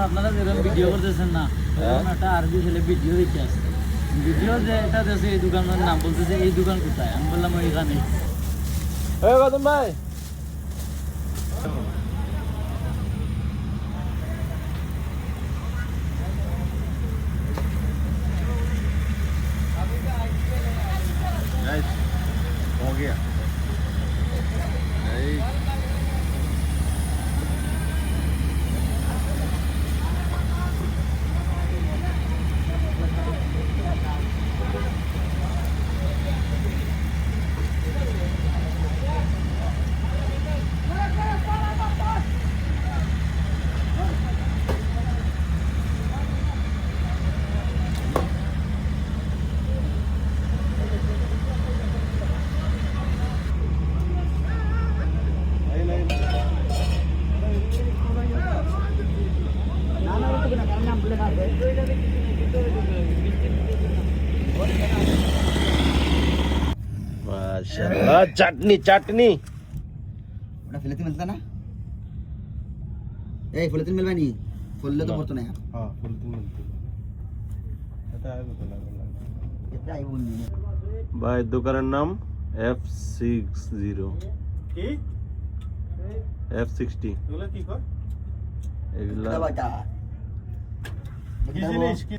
আপনারা যেরকম ভিডিও করতেছেন না, একটা আরবি ছেলে ভিডিও দেখে আসছে, ভিডিও যে এটা দেশে এই দোকানের নাম বলতেছে, এই দোকান কোথায়? আমি বললাম ওইখানে। ভাই हो गया माशाल्लाह चटनी चटनी ওটা ফেলেতে মিলতা না এই ফেলেতে মিলবে নি ফললে তো পড়তো না हां फुलती मिलती এটা আইবো তো লাগবে এটা আইবো নি ভাই দোকানের নাম F60 কি F60 এগুলা কি কয় এগুলা বাটা কি জিনিস কি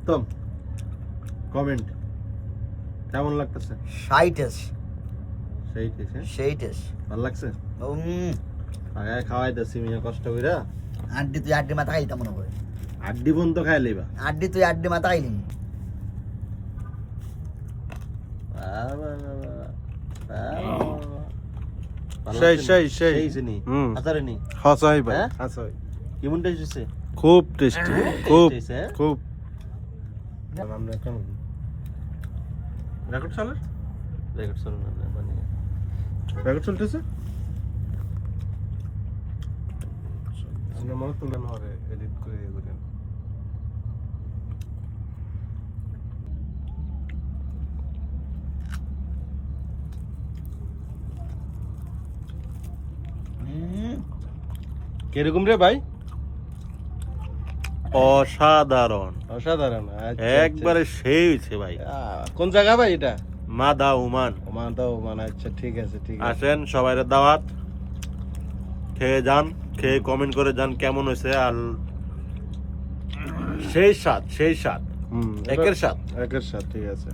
তুম কমেন্ট কেমন লাগতেছে সাইটেস সেইটেস ভালো লাগছে আগে খাওয়াই দছি মিয়া কষ্ট কইরা আড্ডি তুই আড্ডি মাথা খাইতা মনে করে আড্ডি বন তো খাই লইবা আড্ডি তুই আড্ডি মাথা খাইলি সেই চিনি আচারে নি হাসাই ভাই হ্যাঁ? হাসাই কেমন টেস্ট হচ্ছে খুব টেস্টি খুব টেস্ট, হ্যাঁ? খুব আমরা কেমন রেকর্ড চলে রেকর্ড চলে না মানে রেকর্ড চলতেছে আমরা মনে তুললেন হবে এডিট করে ইয়ে করে কিরকম রে ভাই অসাধারণ অসাধারণ একবারে সেই হয়েছে ভাই কোন জায়গা ভাই এটা মাদা উমান ওমান তো ওমান আচ্ছা ঠিক আছে ঠিক আছে আসেন সবাইরে দাওয়াত খেয়ে যান খেয়ে কমেন্ট করে যান কেমন হয়েছে আর সেই স্বাদ একের সাথ ঠিক আছে